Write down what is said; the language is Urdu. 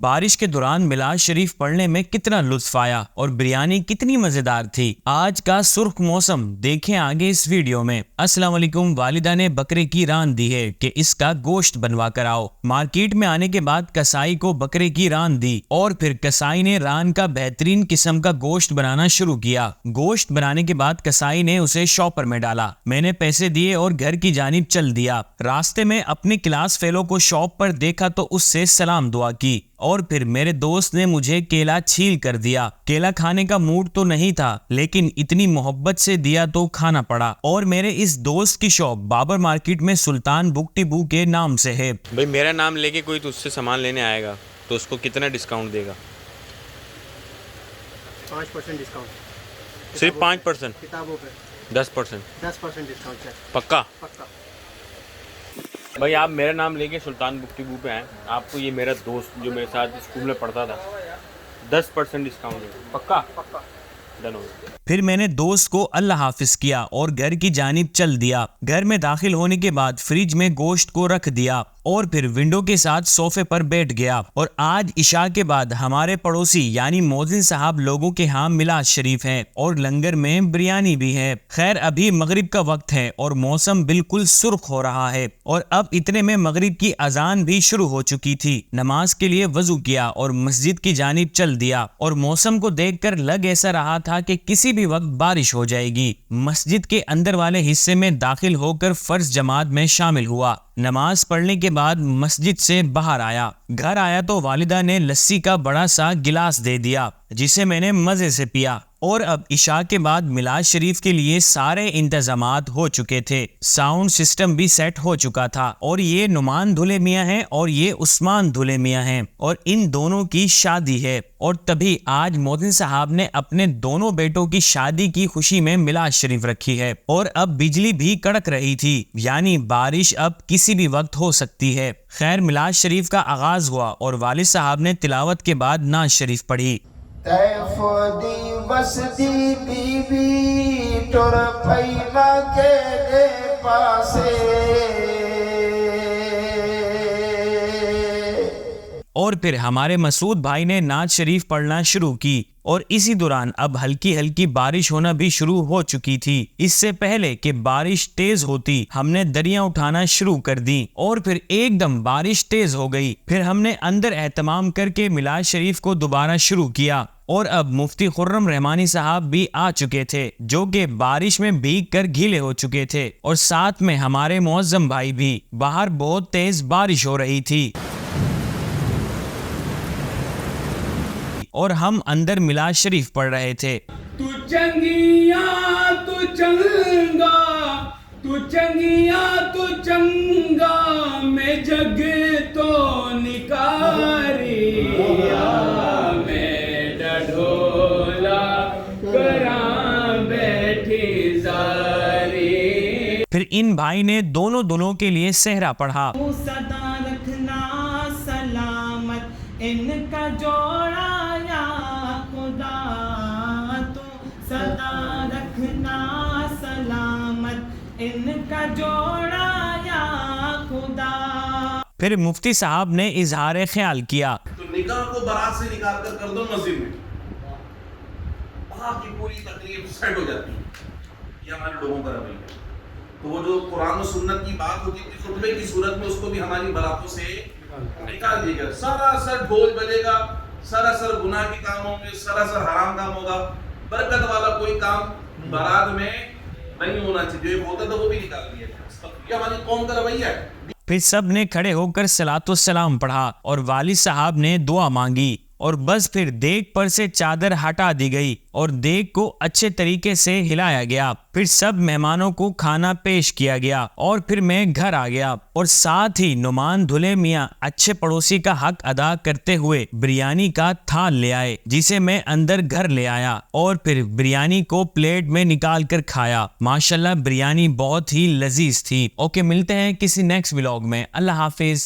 بارش کے دوران میلاد شریف پڑھنے میں کتنا لطف آیا اور بریانی کتنی مزیدار تھی۔ آج کا سرخ موسم دیکھیں آگے اس ویڈیو میں۔ السلام علیکم۔ والدہ نے بکرے کی ران دی ہے کہ اس کا گوشت بنوا کر آؤ۔ مارکیٹ میں آنے کے بعد کسائی کو بکرے کی ران دی اور پھر کسائی نے ران کا بہترین قسم کا گوشت بنانا شروع کیا۔ گوشت بنانے کے بعد کسائی نے اسے شاپر میں ڈالا۔ میں نے پیسے دیے اور گھر کی جانب چل دیا۔ راستے میں اپنے کلاس فیلو کو شاپ پر دیکھا تو اس سے سلام دعا کی اور پھر میرے دوست نے مجھے کیلا چھیل کر دیا۔ کیلا کھانے کا موڈ تو نہیں تھا لیکن اتنی محبت سے دیا تو کھانا پڑا۔ اور میرے اس دوست کی شاپ بابر مارکیٹ میں سلطان بک ٹیبو کے نام سے ہے۔ بھائی میرا نام لے کے کوئی تو اس سے سامان لینے آئے گا تو اس کو کتنا ڈسکاؤنٹ دے گا؟ 5% ڈسکاؤنٹ، صرف 5%؟ کتابوں پہ 10%؟ 10% ڈسکاؤنٹ ہے پکا؟ پکا۔ بھائی آپ میرا نام لے کے سلطان بک ٹیبو پہ آئیں، آپ کو یہ میرا دوست جو میرے ساتھ اسکول میں پڑھتا تھا 10% ڈسکاؤنٹ دے گا، پکا؟ پکا۔ ڈن ہو گیا۔ پھر میں نے دوست کو اللہ حافظ کیا اور گھر کی جانب چل دیا۔ گھر میں داخل ہونے کے بعد فریج میں گوشت کو رکھ دیا اور پھر ونڈو کے ساتھ صوفے پر بیٹھ گیا۔ اور آج عشاء کے بعد ہمارے پڑوسی یعنی مؤذن صاحب لوگوں کے ہاں میلاد شریف ہے اور لنگر میں بریانی بھی ہے۔ خیر ابھی مغرب کا وقت ہے اور موسم بالکل سرخ ہو رہا ہے اور اب اتنے میں مغرب کی اذان بھی شروع ہو چکی تھی۔ نماز کے لیے وضو کیا اور مسجد کی جانب چل دیا اور موسم کو دیکھ کر لگ ایسا رہا تھا کہ کسی بھی وقت بارش ہو جائے گی۔ مسجد کے اندر والے حصے میں داخل ہو کر فرض جماعت میں شامل ہوا۔ نماز پڑھنے کے بعد مسجد سے باہر آیا۔ گھر آیا تو والدہ نے لسی کا بڑا سا گلاس دے دیا جسے میں نے مزے سے پیا۔ اور اب عشاء کے بعد میلاد شریف کے لیے سارے انتظامات ہو چکے تھے۔ ساؤنڈ سسٹم بھی سیٹ ہو چکا تھا اور یہ نعمان دھلے میاں ہیں اور یہ عثمان دھلے میاں ہیں اور ان دونوں کی شادی ہے۔ اور تبھی آج مؤذن صاحب نے اپنے دونوں بیٹوں کی شادی کی خوشی میں میلاد شریف رکھی ہے اور اب بجلی بھی کڑک رہی تھی، یعنی بارش اب کسی بھی وقت ہو سکتی ہے۔ خیر میلاد شریف کا آغاز ہوا اور والد صاحب نے تلاوت کے بعد نعت شریف پڑھی۔ تیفودی وسدی بی بی ٹور پھیما کے دے پاسے۔ اور پھر ہمارے مسعود بھائی نے نعت شریف پڑھنا شروع کی اور اسی دوران اب ہلکی ہلکی بارش ہونا بھی شروع ہو چکی تھی۔ اس سے پہلے کہ بارش تیز ہوتی ہم نے دریاں اٹھانا شروع کر دی اور پھر ایک دم بارش تیز ہو گئی۔ پھر ہم نے اندر اہتمام کر کے میلاد شریف کو دوبارہ شروع کیا اور اب مفتی خرم رحمانی صاحب بھی آ چکے تھے جو کہ بارش میں بھیگ کر گیلے ہو چکے تھے اور ساتھ میں ہمارے معظم بھائی بھی۔ باہر بہت تیز بارش ہو رہی تھی اور ہم اندر میلاد شریف پڑھ رہے تھے۔ تو چنگیاں تو چنگا، تو چنگیاں تو چنگا، میں جگ تو نکاری میں ڈھولا کراں بیٹھی زاری۔ پھر ان بھائی نے دونوں دلوں کے لیے صحرا پڑھا۔ صدا رکھنا سلامت ان کا جوڑا یا خدا، تو صدا رکھنا سلامت ان کا جوڑا یا خدا۔ پھر مفتی صاحب نے اظہار خیال کیا۔ تو نکاح کو بارات سے نکال کر دو مسجد میں، وہاں کی پوری تقریب سیٹ ہو جاتی ہے۔ یہ ہمارے لوگوں کا رویہ ہے۔ تو وہ جو قرآن و سنت کی بات ہوتی تھی خطبے کی صورت میں، اس کو بھی ہماری باراتوں سے نکال دیا گیا۔ سراسر ڈھول بجے گا، سراسر گناہ کے کاموں میں، سراسر حرام کام ہوگا، برکت والا کوئی کام بارات میں نہیں ہونا چاہیے۔ جو ہوتا تھا وہ بھی نکال دیا گیا۔ یہ ہماری قوم کا رویہ ہے۔ پھر سب نے کھڑے ہو کر صلاۃ والسلام پڑھا اور والد صاحب نے دعا مانگی اور بس پھر دیگ پر سے چادر ہٹا دی گئی اور دیگ کو اچھے طریقے سے ہلایا گیا۔ پھر سب مہمانوں کو کھانا پیش کیا گیا اور پھر میں گھر آ گیا اور ساتھ ہی نعمان دھلے میاں اچھے پڑوسی کا حق ادا کرتے ہوئے بریانی کا تھال لے آئے جسے میں اندر گھر لے آیا اور پھر بریانی کو پلیٹ میں نکال کر کھایا۔ ماشاءاللہ بریانی بہت ہی لذیذ تھی۔ اوکے، ملتے ہیں کسی نیکسٹ ولاگ میں۔ اللہ حافظ۔